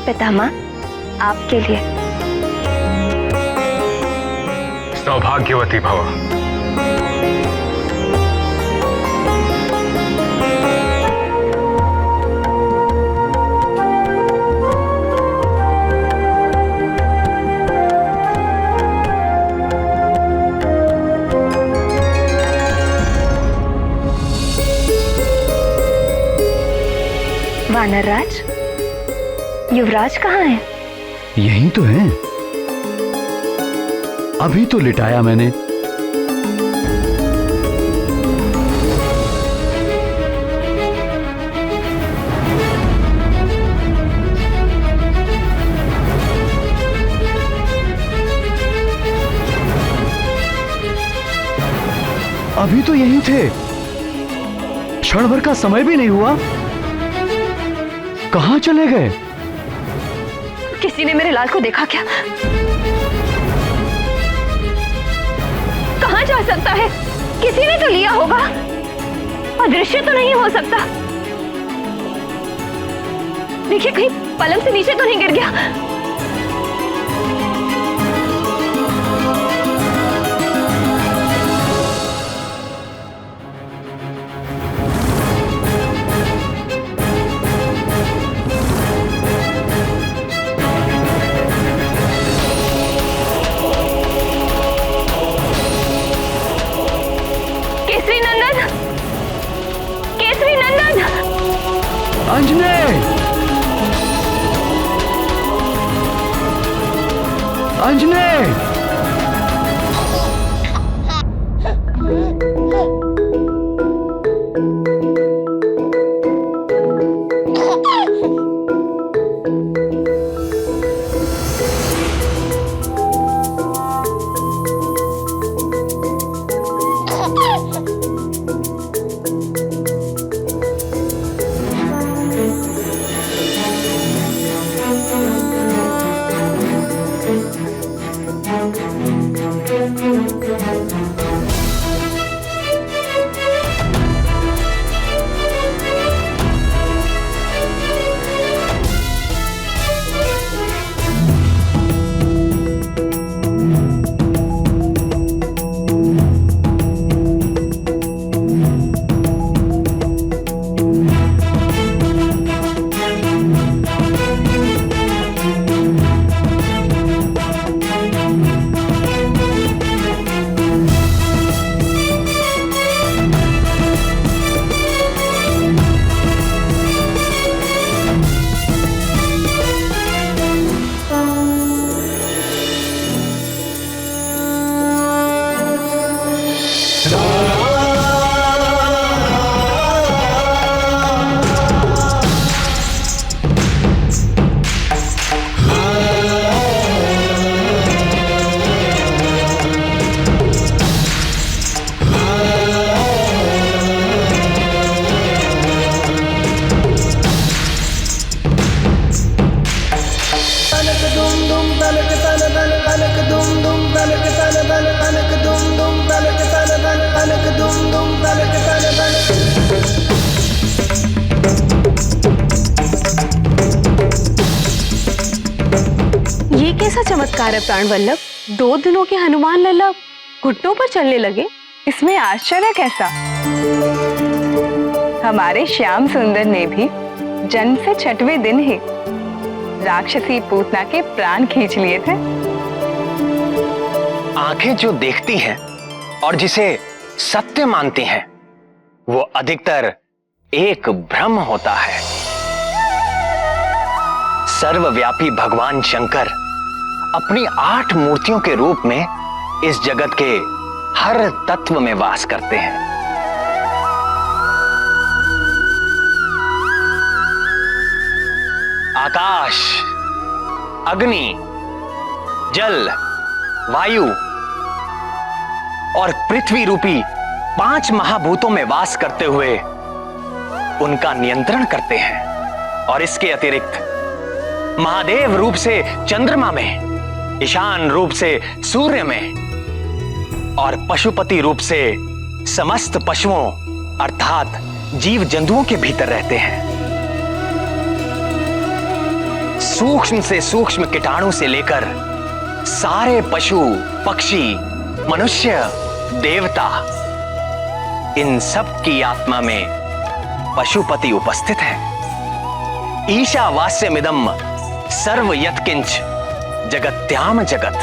पितामह, आपके लिए। सौभाग्यवती भव। वानरराज, युवराज कहाँ है? यही तो है, अभी तो लिटाया मैंने। अभी तो यही थे, क्षण भर का समय भी नहीं हुआ, कहां चले गए? किसी ने मेरे लाल को देखा क्या? कहां जा सकता है? किसी ने तो लिया होगा, अदृश्य तो नहीं हो सकता। देखिए कहीं पलंग से नीचे तो नहीं गिर गया। अंजने! अंजने! ये कैसा चमत्कार है प्राणवल्लभ? 2 दिनों के हनुमान लल्ला घुटनों पर चलने लगे। इसमें आश्चर्य कैसा? हमारे श्याम सुंदर ने भी जन्म से 6वें दिन ही राक्षसी पूतना के प्राण खींच लिए थे। आंखें जो देखती हैं और जिसे सत्य मानती हैं, वो अधिकतर एक भ्रम होता है। सर्वव्यापी भगवान शंकर अपनी 8 मूर्तियों के रूप में इस जगत के हर तत्व में वास करते हैं। आकाश, अग्नि, जल, वायु और पृथ्वी रूपी 5 महाभूतों में वास करते हुए उनका नियंत्रण करते हैं। और इसके अतिरिक्त महादेव रूप से चंद्रमा में, ईशान रूप से सूर्य में और पशुपति रूप से समस्त पशुओं अर्थात जीव जंतुओं के भीतर रहते हैं। सूक्ष्म से सूक्ष्म कीटाणु से लेकर सारे पशु, पक्षी, मनुष्य, देवता, इन सब की आत्मा में पशुपति उपस्थित है। ईशावास्यमिदं सर्व यत्किंच जगत्याम जगत।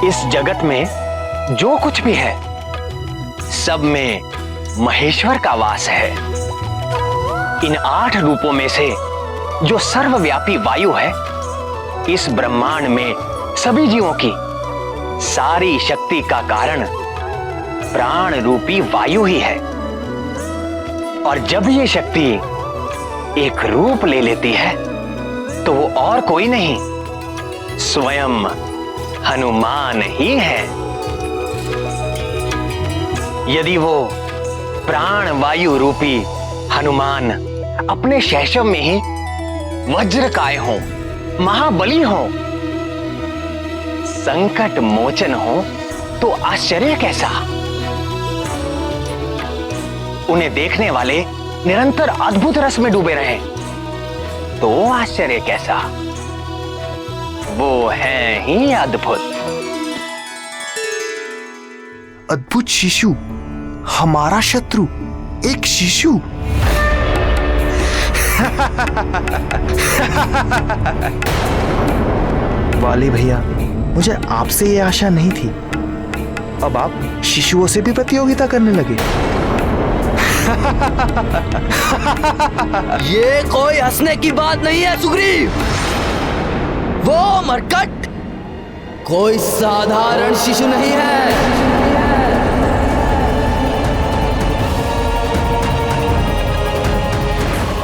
इस जगत में जो कुछ भी है सब में महेश्वर का वास है। इन 8 रूपों में से जो सर्वव्यापी वायु है, इस ब्रह्मांड में सभी जीवों की सारी शक्ति का कारण प्राण रूपी वायु ही है। और जब ये शक्ति एक रूप ले लेती है तो वो और कोई नहीं, स्वयं हनुमान ही है। यदि वो प्राण वायु रूपी हनुमान अपने शैशव में ही वज्रकाय हो, महाबली हो, संकट मोचन हो, तो आश्चर्य कैसा। उन्हें देखने वाले निरंतर अद्भुत रस में डूबे रहे तो आश्चर्य कैसा। वो है ही अद्भुत। अद्भुत शिशु, हमारा शत्रु एक शिशु। वाली भैया, मुझे आपसे ये आशा नहीं थी। अब आप शिशुओं से भी प्रतियोगिता करने लगे। ये कोई हंसने की बात नहीं है सुग्रीव। वो मरकट कोई साधारण शिशु नहीं है।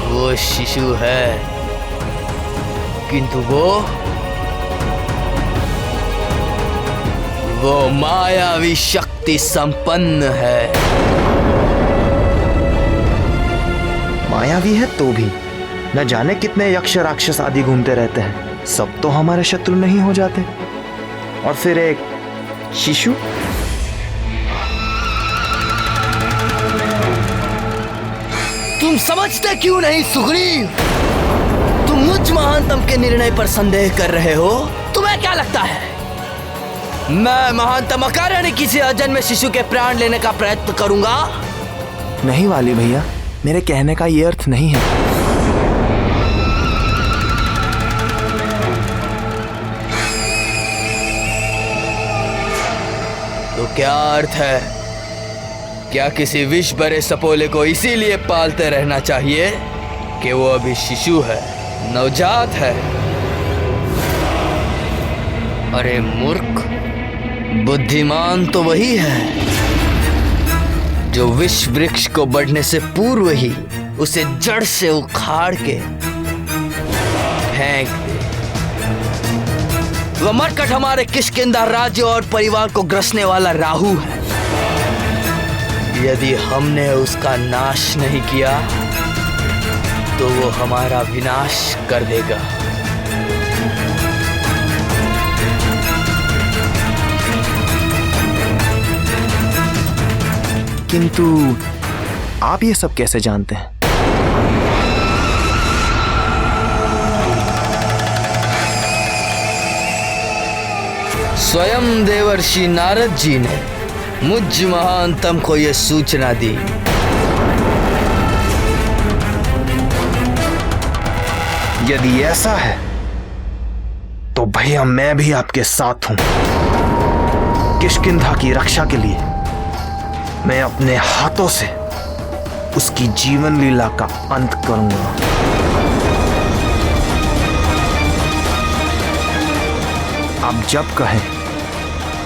वो शिशु है, किंतु वो मायावी शक्ति संपन्न है। मायावी है तो भी न जाने कितने यक्ष राक्षस आदि घूमते रहते हैं, सब तो हमारे शत्रु नहीं हो जाते। और फिर एक शिशु। तुम समझते क्यों नहीं सुग्रीव? तुम मुझ महानतम के निर्णय पर संदेह कर रहे हो। तुम्हें क्या लगता है मैं महानतम अकारण किसी अजन्मे शिशु के प्राण लेने का प्रयत्न करूंगा? नहीं वाली भैया, मेरे कहने का ये अर्थ नहीं है। तो क्या अर्थ है? क्या किसी विष भरे सपोले को इसीलिए पालते रहना चाहिए कि वो अभी शिशु है, नवजात है? अरे मूर्ख, बुद्धिमान तो वही है जो विष वृक्ष को बढ़ने से पूर्व ही उसे जड़ से उखाड़ के फेंक दे। वह मरकट हमारे किष्किंधा राज्य और परिवार को ग्रसने वाला राहु है। यदि हमने उसका नाश नहीं किया तो वो हमारा विनाश कर देगा। किंतु आप ये सब कैसे जानते हैं? स्वयं देवर्षि नारद जी ने मुझ महानतम को यह सूचना दी। यदि ऐसा है तो भैया मैं भी आपके साथ हूं। किष्किंधा की रक्षा के लिए मैं अपने हाथों से उसकी जीवन लीला का अंत करूंगा। आप जब कहें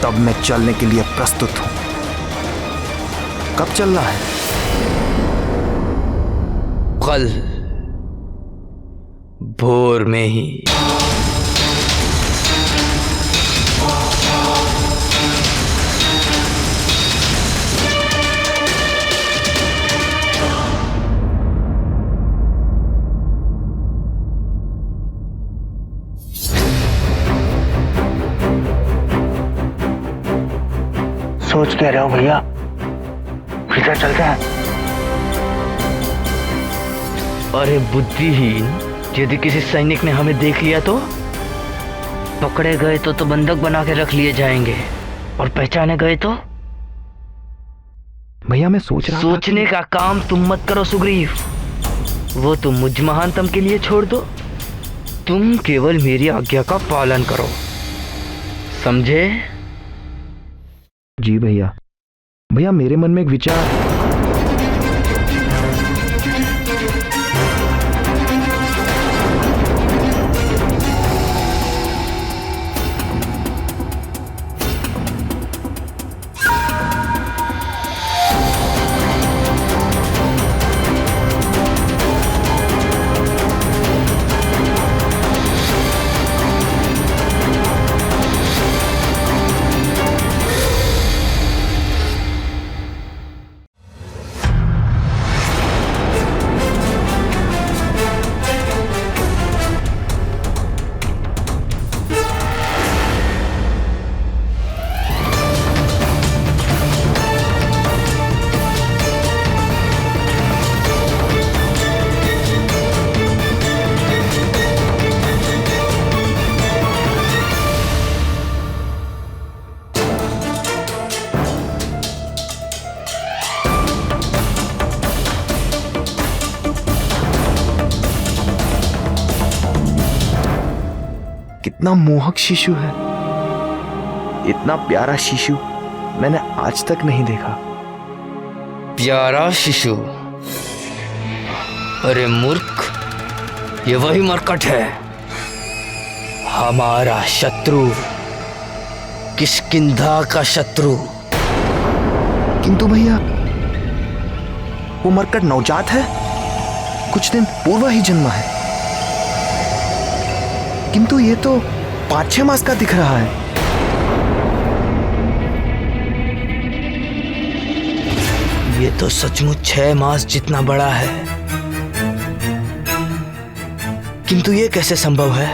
तब मैं चलने के लिए प्रस्तुत हूं। कब चलना है? कल भोर में ही। सोच क्या रहे हो भैया? भीतर चलते हैं। अरे बुद्धिहीन, यदि किसी सैनिक ने हमें देख लिया तो? पकड़े गए तो बंधक बना के रख लिए जाएंगे, और पहचाने गए तो? भैया मैं सोच रहा था सोचने का काम तुम मत करो सुग्रीव, वो तुम मुझ महानतम के लिए छोड़ दो। तुम केवल मेरी आज्ञा का पालन करो, समझे? जी भैया। भैया मेरे मन में एक विचार। कितना मोहक शिशु है, इतना प्यारा शिशु मैंने आज तक नहीं देखा। प्यारा शिशु? अरे मूर्ख, ये वही मरकट है, हमारा शत्रु, किष्किंधा का शत्रु। किंतु भैया वो मरकट नवजात है, कुछ दिन पूर्व ही जन्मा है, किंतु ये तो 5-6 मास का दिख रहा है। ये तो सचमुच 6 मास जितना बड़ा है, किंतु ये कैसे संभव है?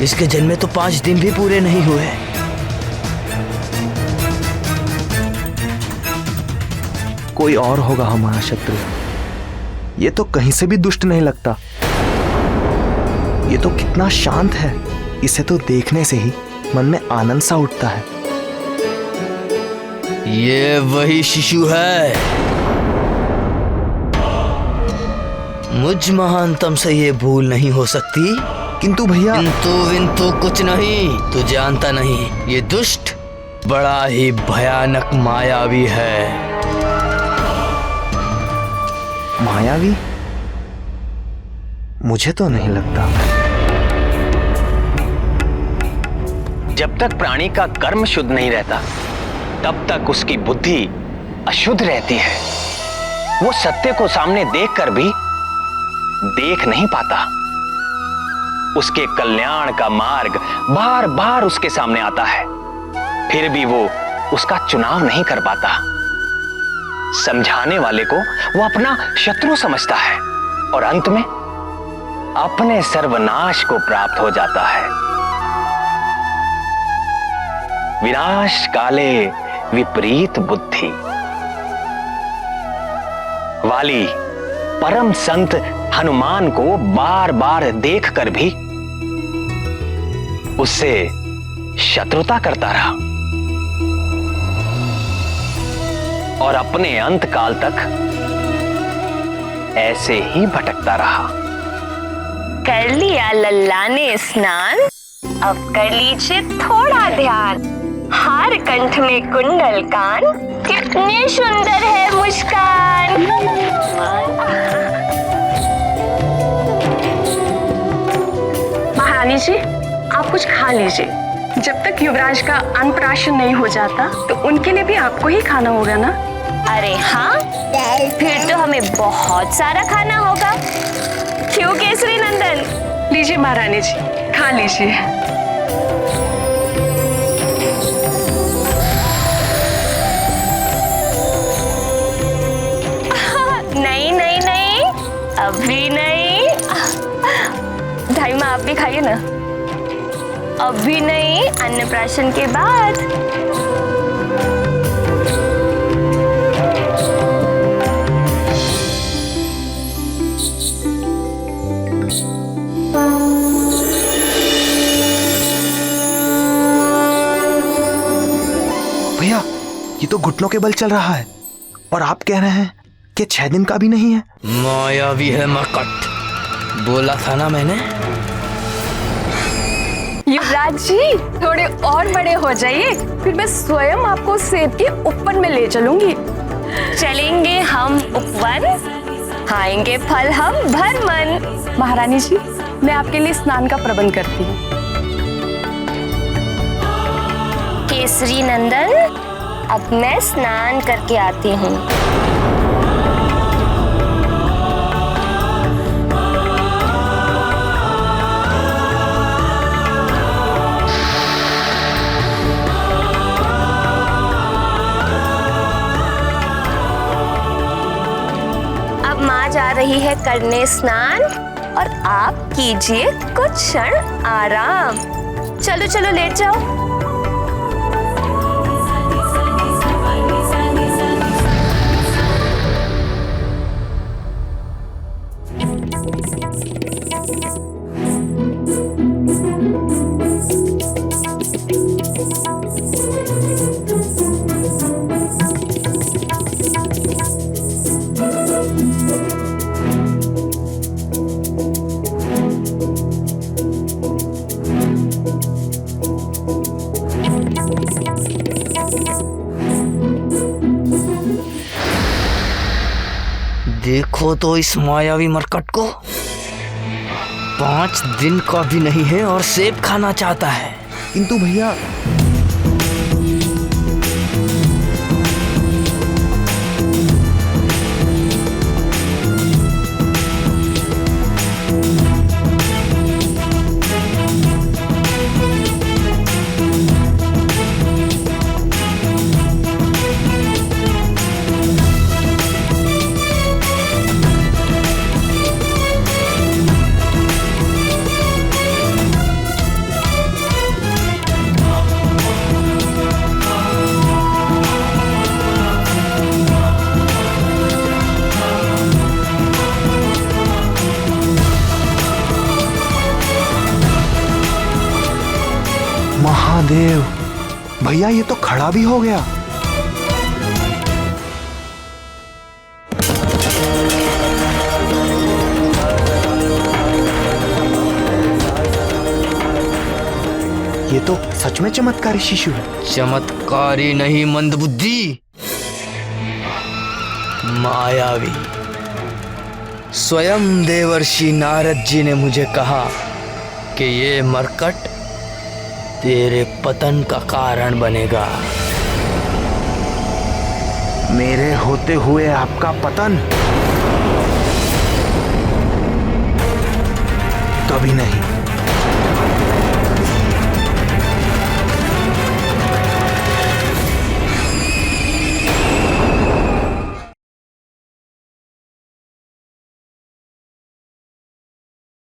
इसके जन्मे तो 5 दिन भी पूरे नहीं हुए। कोई और होगा हमारा शत्रु, ये तो कहीं से भी दुष्ट नहीं लगता। ये तो कितना शांत है, इसे तो देखने से ही मन में आनंद सा उठता है। ये वही शिशु है, मुझ महानतम से ये भूल नहीं हो सकती। किंतु भैया विंतु कुछ नहीं, तू जानता नहीं, ये दुष्ट बड़ा ही भयानक मायावी है। मायावी? मुझे तो नहीं लगता। जब तक प्राणी का कर्म शुद्ध नहीं रहता, तब तक उसकी बुद्धि अशुद्ध रहती है। वो सत्य को सामने देखकर भी देख नहीं पाता। उसके कल्याण का मार्ग बार बार उसके सामने आता है, फिर भी वो उसका चुनाव नहीं कर पाता। समझाने वाले को वो अपना शत्रु समझता है और अंत में अपने सर्वनाश को प्राप्त हो जाता है। विनाश काले विपरीत बुद्धि। वाली परम संत हनुमान को बार बार देखकर भी उससे शत्रुता करता रहा और अपने अंत काल तक ऐसे ही भटकता रहा। कर लिया लल्ला ने स्नान, अब कर लीजिए थोड़ा ध्यान। हार कंठ में कुंडल कान, कितने सुंदर है मुस्कान। महारानी जी, आप कुछ खा लीजिए। जब तक युवराज का अन्नप्राशन नहीं हो जाता तो उनके लिए भी आपको ही खाना होगा ना। अरे हाँ, फिर तो हमें बहुत सारा खाना होगा। क्यों केसरी नंदन? लीजिए महारानी जी, खा लीजिए। नहीं नहीं नहीं, अभी नहीं। ढाई माँ आप भी खाइए ना। अभी नहीं, अन्नप्राशन के बाद। घुटनों के बल चल रहा है और आप कह रहे हैं कि 6 दिन का भी नहीं है। मायावी है मरकट, बोला था ना मैंने। युवराज जी थोड़े और बड़े हो जाइए, फिर मैं स्वयं आपको सेब के उपवन में ले चलूंगी। चलेंगे हम उपवन, खाएंगे फल हम भर मन। महारानी जी, मैं आपके लिए स्नान का प्रबंध करती हूँ। केसरी नंदन, अब मैं स्नान करके आती हूँ। अब माँ जा रही है करने स्नान और आप कीजिए कुछ क्षण आराम। चलो चलो लेट जाओ। देखो तो इस मायावी मरकट को, 5 दिन का भी नहीं है और सेब खाना चाहता है। किंतु भैया, महादेव, भैया ये तो खड़ा भी हो गया। ये तो सच में चमत्कारी शिशु है। चमत्कारी नहीं मंदबुद्धि, मायावी। स्वयं देवर्षि नारद जी ने मुझे कहा कि ये मरकट तेरे पतन का कारण बनेगा। मेरे होते हुए आपका पतन? कभी नहीं।